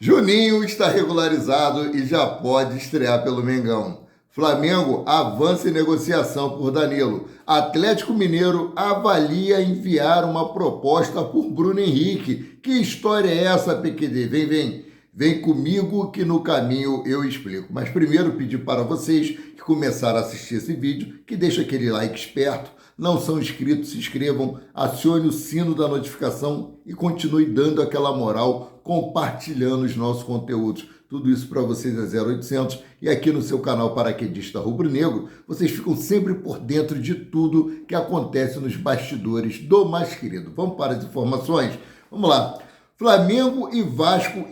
Juninho está regularizado e já pode estrear pelo Mengão. Flamengo avança em negociação por Danilo. Atlético Mineiro avalia enviar uma proposta por Bruno Henrique. Que história é essa, PQD? Vem comigo que no caminho eu explico. Mas primeiro pedir para vocês que começaram a assistir esse vídeo, que deixa aquele like esperto. Não são inscritos, se inscrevam, acione o sino da notificação e continue dando aquela moral, compartilhando os nossos conteúdos. Tudo isso para vocês é 0800 e aqui no seu canal Paraquedista Rubro-Negro, vocês ficam sempre por dentro de tudo que acontece nos bastidores do mais querido. Vamos para as informações? Vamos lá. Flamengo e Vasco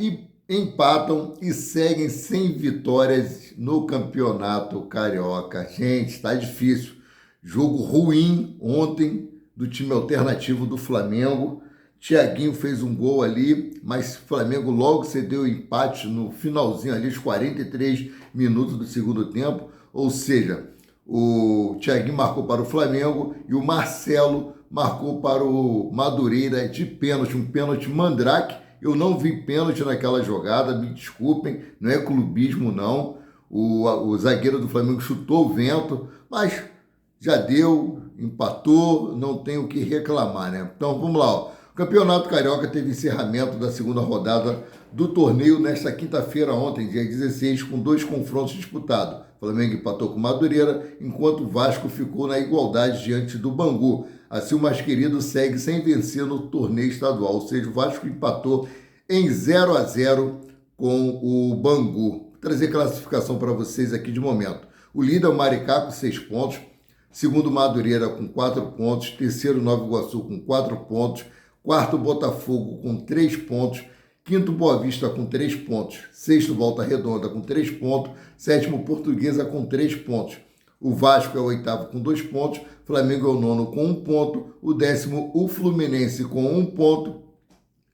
empatam e seguem sem vitórias no Campeonato Carioca. Gente, está difícil. Jogo ruim ontem do time alternativo do Flamengo. Thiaguinho fez um gol ali, mas o Flamengo logo cedeu o empate no finalzinho ali, os 43 minutos do segundo tempo. Ou seja, o Thiaguinho marcou para o Flamengo e o Marcelo marcou para o Madureira de pênalti, um pênalti mandrake. Eu não vi pênalti naquela jogada, me desculpem, não é clubismo não. O zagueiro do Flamengo chutou o vento, mas já deu, empatou, não tem o que reclamar, né? Então vamos lá, ó. O Campeonato Carioca teve encerramento da segunda rodada do torneio nesta quinta-feira, ontem, dia 16, com 2 confrontos disputados. O Flamengo empatou com o Madureira, enquanto o Vasco ficou na igualdade diante do Bangu. Assim, o mais querido segue sem vencer no torneio estadual, ou seja, o Vasco empatou em 0-0 com o Bangu. Vou trazer classificação para vocês aqui de momento. O líder é o Maricá com 6 pontos. Segundo, Madureira com 4 pontos. Terceiro, Nova Iguaçu com 4 pontos. Quarto, Botafogo com 3 pontos. Quinto, Boa Vista com 3 pontos. Sexto, Volta Redonda com 3 pontos. Sétimo, Portuguesa com 3 pontos. O Vasco é o oitavo com 2 pontos. Flamengo é o nono com 1 ponto. O décimo, o Fluminense com 1 ponto.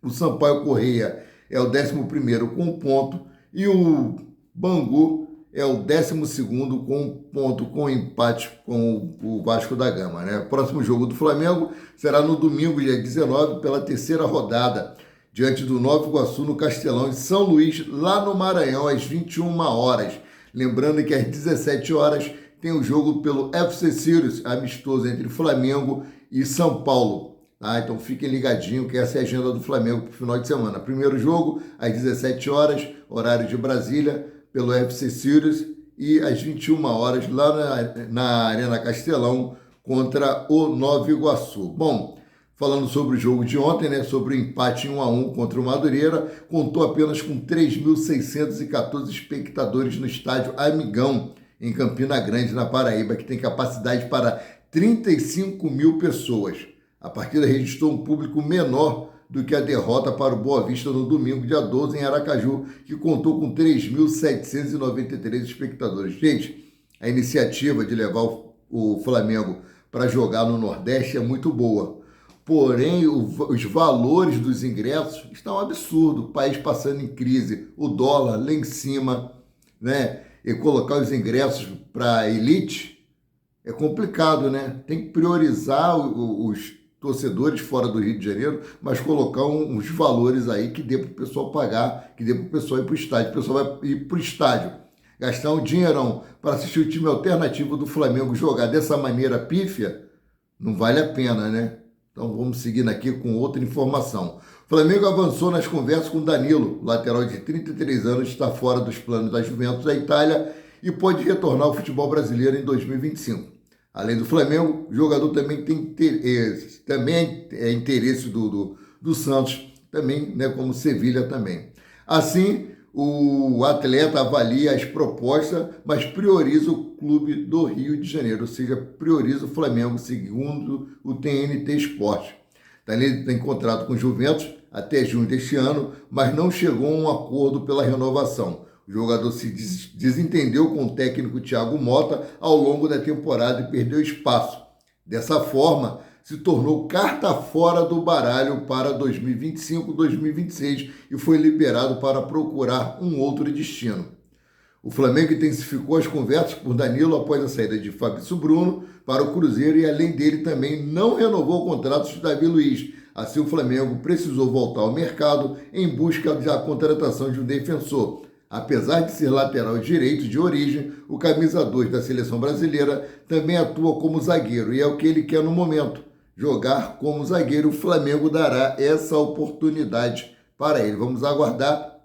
O Sampaio Corrêa é o 11º com 1 ponto. E o Bangu é o 12º com 1 ponto, com empate com o Vasco da Gama, né? O próximo jogo do Flamengo será no domingo, dia 19, pela terceira rodada, diante do Nova Iguaçu, no Castelão, em São Luís, lá no Maranhão, às 21 horas. Lembrando que às 17 horas tem o jogo pelo FC Sirius, amistoso entre Flamengo e São Paulo. Ah, então fiquem ligadinhos que essa é a agenda do Flamengo para o final de semana. Primeiro jogo, às 17 horas, horário de Brasília, pelo FC Sirius, e às 21 horas lá na Arena Castelão contra o Nova Iguaçu. Bom, falando sobre o jogo de ontem, né, sobre o empate em 1-1 contra o Madureira, contou apenas com 3.614 espectadores no estádio Amigão, em Campina Grande, na Paraíba, que tem capacidade para 35 mil pessoas. A partida registrou um público menor do que a derrota para o Boa Vista no domingo, dia 12, em Aracaju, que contou com 3.793 espectadores. Gente, a iniciativa de levar o Flamengo para jogar no Nordeste é muito boa. Porém, os valores dos ingressos estão absurdos. O país passando em crise, o dólar lá em cima, né? E colocar os ingressos para a elite é complicado, né? Tem que priorizar os torcedores fora do Rio de Janeiro, mas colocar uns valores aí que dê para o pessoal pagar, que dê para o pessoal ir para o estádio. O pessoal vai ir para o estádio, gastar um dinheirão para assistir o time alternativo do Flamengo jogar dessa maneira pífia, não vale a pena, né? Então vamos seguindo aqui com outra informação. O Flamengo avançou nas conversas com Danilo, lateral de 33 anos, está fora dos planos da Juventus da Itália e pode retornar ao futebol brasileiro em 2025. Além do Flamengo, o jogador também tem interesse, interesse do Santos, também, né, como Sevilha também. Assim, o atleta avalia as propostas, mas prioriza o clube do Rio de Janeiro, ou seja, prioriza o Flamengo, segundo o TNT Esporte. Danilo tem contrato com o Juventus até junho deste ano, mas não chegou a um acordo pela renovação. O jogador se desentendeu com o técnico Thiago Motta ao longo da temporada e perdeu espaço. Dessa forma, se tornou carta fora do baralho para 2025-2026 e foi liberado para procurar um outro destino. O Flamengo intensificou as conversas por Danilo após a saída de Fabrício Bruno para o Cruzeiro e, além dele, também não renovou o contrato de Davi Luiz. Assim, o Flamengo precisou voltar ao mercado em busca da contratação de um defensor. Apesar de ser lateral direito de origem, o camisa 2 da seleção brasileira também atua como zagueiro e é o que ele quer no momento. Jogar como zagueiro, o Flamengo dará essa oportunidade para ele. Vamos aguardar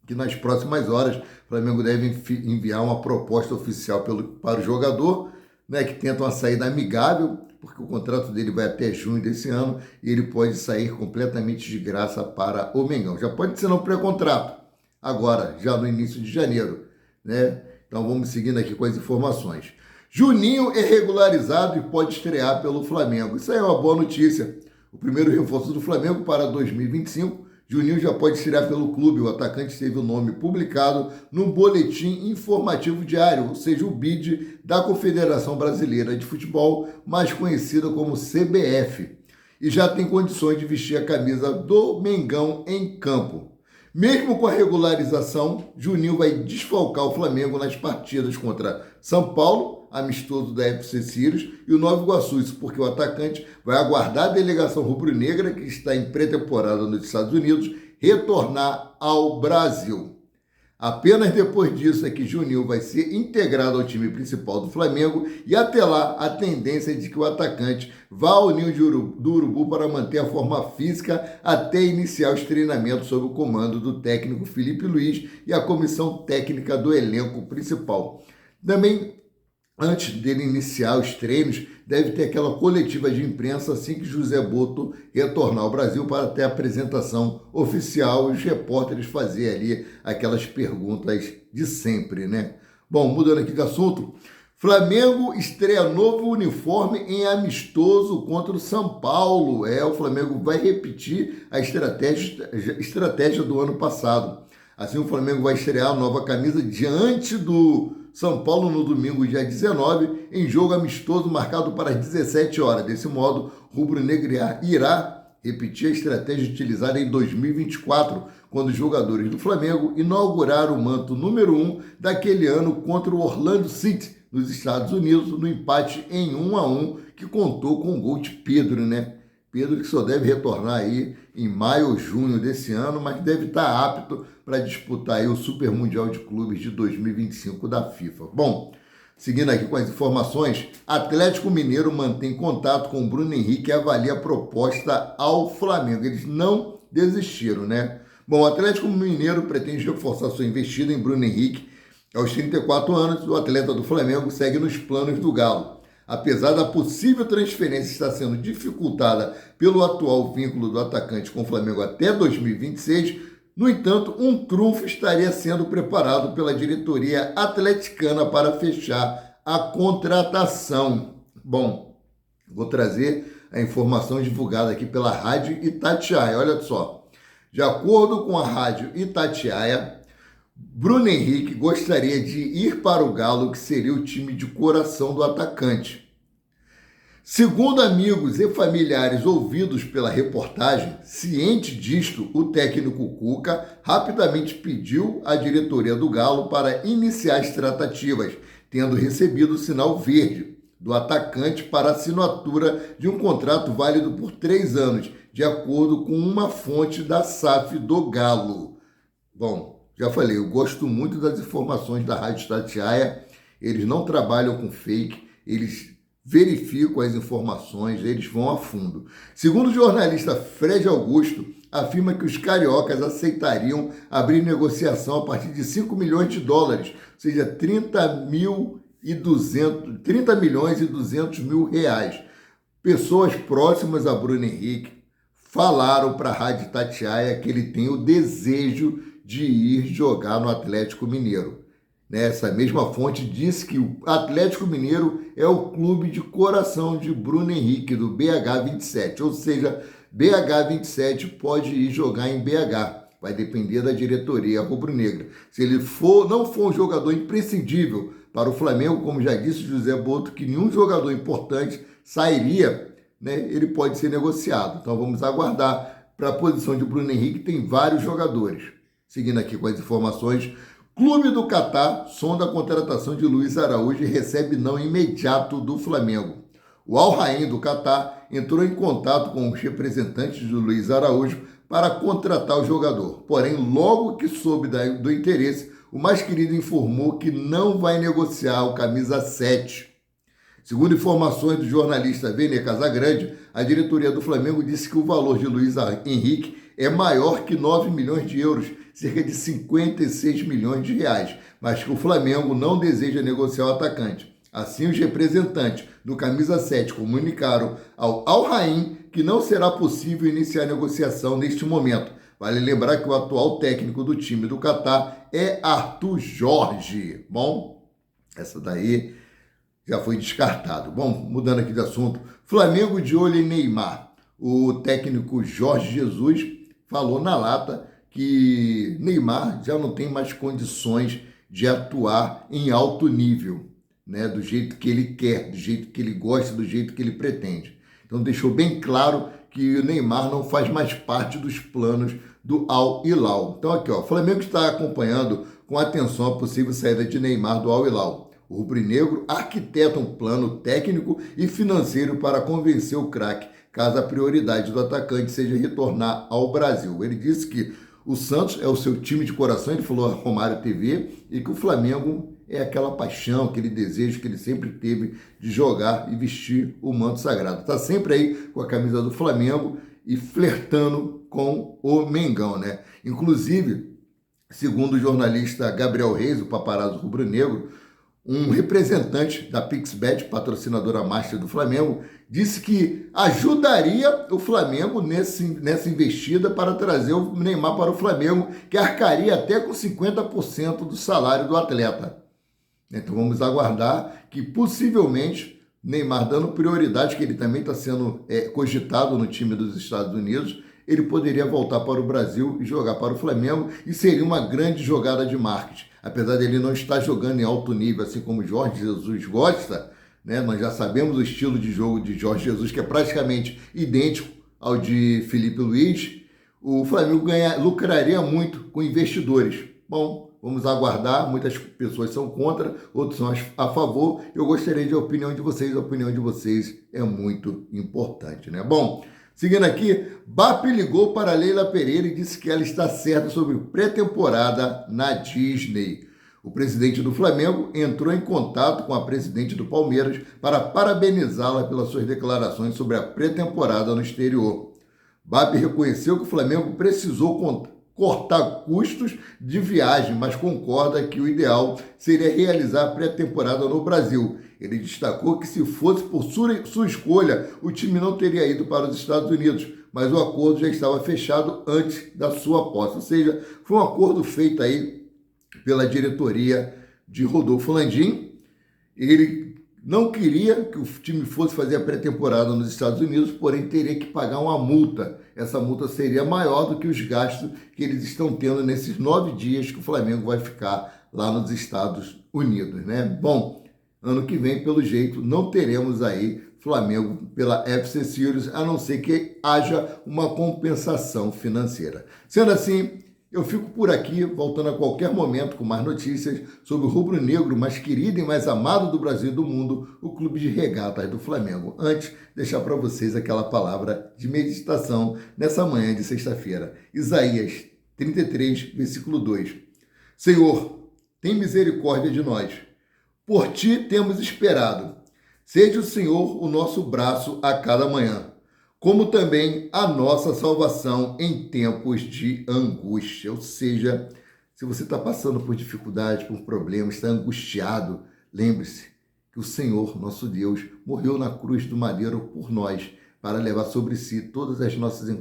que nas próximas horas o Flamengo deve enviar uma proposta oficial para o jogador, né, que tenta uma saída amigável, porque o contrato dele vai até junho desse ano e ele pode sair completamente de graça para o Mengão. Já pode ser no pré-contrato, agora, já no início de janeiro, né? Então vamos seguindo aqui com as informações. Juninho é regularizado e pode estrear pelo Flamengo. Isso aí é uma boa notícia. O primeiro reforço do Flamengo para 2025, Juninho já pode estrear pelo clube. O atacante teve o nome publicado no Boletim Informativo Diário, ou seja, o BID da Confederação Brasileira de Futebol, mais conhecida como CBF, e já tem condições de vestir a camisa do Mengão em campo. Mesmo com a regularização, Juninho vai desfalcar o Flamengo nas partidas contra São Paulo, amistoso da FC Sirius, e o Nova Iguaçu. Isso porque o atacante vai aguardar a delegação rubro-negra, que está em pré-temporada nos Estados Unidos, retornar ao Brasil. Apenas depois disso é que Juninho vai ser integrado ao time principal do Flamengo e até lá a tendência é de que o atacante vá ao ninho do Urubu para manter a forma física até iniciar os treinamentos sob o comando do técnico Felipe Luiz e a comissão técnica do elenco principal. Também, antes dele iniciar os treinos, deve ter aquela coletiva de imprensa assim que José Boto retornar ao Brasil para ter a apresentação oficial e os repórteres fazer ali aquelas perguntas de sempre, né? Bom, mudando aqui de assunto, Flamengo estreia novo uniforme em amistoso contra o São Paulo. O Flamengo vai repetir a estratégia do ano passado. Assim, o Flamengo vai estrear a nova camisa diante do São Paulo no domingo, dia 19, em jogo amistoso marcado para as 17 horas. Desse modo, o rubro-negro irá repetir a estratégia utilizada em 2024, quando os jogadores do Flamengo inauguraram o manto número 1 daquele ano contra o Orlando City, nos Estados Unidos, no empate em 1-1, que contou com o gol de Pedro, né? Pedro que só deve retornar aí em maio ou junho desse ano, mas deve estar apto para disputar aí o Super Mundial de Clubes de 2025 da FIFA. Bom, seguindo aqui com as informações, Atlético Mineiro mantém contato com o Bruno Henrique e avalia a proposta ao Flamengo. Eles não desistiram, né? Bom, o Atlético Mineiro pretende reforçar sua investida em Bruno Henrique. Aos 34 anos, o atleta do Flamengo segue nos planos do Galo. Apesar da possível transferência estar sendo dificultada pelo atual vínculo do atacante com o Flamengo até 2026, no entanto, um trunfo estaria sendo preparado pela diretoria atleticana para fechar a contratação. Bom, vou trazer a informação divulgada aqui pela Rádio Itatiaia. Olha só, de acordo com a Rádio Itatiaia, Bruno Henrique gostaria de ir para o Galo, que seria o time de coração do atacante. Segundo amigos e familiares ouvidos pela reportagem, ciente disto, o técnico Cuca rapidamente pediu à diretoria do Galo para iniciar as tratativas, tendo recebido o sinal verde do atacante para a assinatura de um contrato válido por 3 anos, de acordo com uma fonte da SAF do Galo. Bom, já falei, eu gosto muito das informações da Rádio Itatiaia. Eles não trabalham com fake, eles verificam as informações, eles vão a fundo. Segundo o jornalista Fred Augusto, afirma que os cariocas aceitariam abrir negociação a partir de 5 milhões de dólares, ou seja, 30 milhões e 200 mil reais. Pessoas próximas a Bruno Henrique falaram para a Rádio Itatiaia que ele tem o desejo de ir jogar no Atlético Mineiro. Essa mesma fonte disse que o Atlético Mineiro é o clube de coração de Bruno Henrique, do BH27. Ou seja, BH27 pode ir jogar em BH. Vai depender da diretoria rubro-negra. Se ele não for um jogador imprescindível para o Flamengo, como já disse José Boto, que nenhum jogador importante sairia, né, ele pode ser negociado. Então vamos aguardar. Para a posição de Bruno Henrique tem vários jogadores. Seguindo aqui com as informações, Clube do Catar sonda a contratação de Luiz Araújo e recebe não imediato do Flamengo. O Al Rain do Catar entrou em contato com os representantes do Luiz Araújo para contratar o jogador. Porém, logo que soube do interesse, o mais querido informou que não vai negociar o camisa 7. Segundo informações do jornalista Vene Casagrande, a diretoria do Flamengo disse que o valor de Luiz Henrique é maior que 9 milhões de euros, cerca de 56 milhões de reais, mas que o Flamengo não deseja negociar o atacante. Assim, os representantes do camisa 7 comunicaram ao Al Rain que não será possível iniciar a negociação neste momento. Vale lembrar que o atual técnico do time do Catar é Arthur Jorge. Bom, essa daí já foi descartado. Bom, mudando aqui de assunto, Flamengo de olho em Neymar. O técnico Jorge Jesus falou na lata que Neymar já não tem mais condições de atuar em alto nível, né, do jeito que ele quer, do jeito que ele gosta, do jeito que ele pretende. Então deixou bem claro que o Neymar não faz mais parte dos planos do Al Hilal. Então aqui, ó, o Flamengo está acompanhando com atenção a possível saída de Neymar do Al Hilal. O rubro-negro arquiteta um plano técnico e financeiro para convencer o craque, caso a prioridade do atacante seja retornar ao Brasil. Ele disse que o Santos é o seu time de coração, ele falou a Romário TV, e que o Flamengo é aquela paixão, aquele desejo que ele sempre teve de jogar e vestir o manto sagrado. Está sempre aí com a camisa do Flamengo e flertando com o Mengão, né? Inclusive, segundo o jornalista Gabriel Reis, o paparazzo rubro-negro, um representante da Pixbet, patrocinadora master do Flamengo, disse que ajudaria o Flamengo nessa investida para trazer o Neymar para o Flamengo, que arcaria até com 50% do salário do atleta. Então vamos aguardar que possivelmente Neymar, dando prioridade, que ele também está sendo cogitado no time dos Estados Unidos, ele poderia voltar para o Brasil e jogar para o Flamengo, e seria uma grande jogada de marketing. Apesar dele não estar jogando em alto nível, assim como o Jorge Jesus gosta, né? Nós já sabemos o estilo de jogo de Jorge Jesus, que é praticamente idêntico ao de Felipe Luiz. O Flamengo lucraria muito com investidores. Bom, vamos aguardar. Muitas pessoas são contra, outros são a favor. Eu gostaria de a opinião de vocês. A opinião de vocês é muito importante, né? Bom, seguindo aqui, BAP ligou para Leila Pereira e disse que ela está certa sobre pré-temporada na Disney. O presidente do Flamengo entrou em contato com a presidente do Palmeiras para parabenizá-la pelas suas declarações sobre a pré-temporada no exterior. BAP reconheceu que o Flamengo precisou cortar custos de viagem, mas concorda que o ideal seria realizar a pré-temporada no Brasil. Ele destacou que se fosse por sua escolha, o time não teria ido para os Estados Unidos, mas o acordo já estava fechado antes da sua posse. Ou seja, foi um acordo feito aí pela diretoria de Rodolfo Landim. Ele não queria que o time fosse fazer a pré-temporada nos Estados Unidos, porém teria que pagar uma multa. Essa multa seria maior do que os gastos que eles estão tendo nesses 9 dias que o Flamengo vai ficar lá nos Estados Unidos, né? Bom, ano que vem, pelo jeito, não teremos aí Flamengo pela FC Series, a não ser que haja uma compensação financeira. Sendo assim, eu fico por aqui, voltando a qualquer momento com mais notícias sobre o rubro-negro mais querido e mais amado do Brasil e do mundo, o Clube de Regatas do Flamengo. Antes, deixar para vocês aquela palavra de meditação nessa manhã de sexta-feira. Isaías 33, versículo 2. Senhor, tem misericórdia de nós. Por ti temos esperado. Seja o Senhor o nosso braço a cada manhã, como também a nossa salvação em tempos de angústia. Ou seja, se você está passando por dificuldade, por problemas, está angustiado, lembre-se que o Senhor, nosso Deus, morreu na cruz do madeiro por nós, para levar sobre si todas as nossas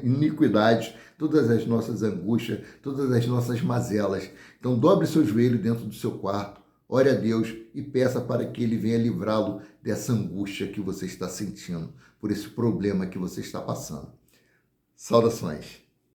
iniquidades, todas as nossas angústias, todas as nossas mazelas. Então, dobre seu joelho dentro do seu quarto, ore a Deus e peça para que Ele venha livrá-lo dessa angústia que você está sentindo, por esse problema que você está passando. Saudações!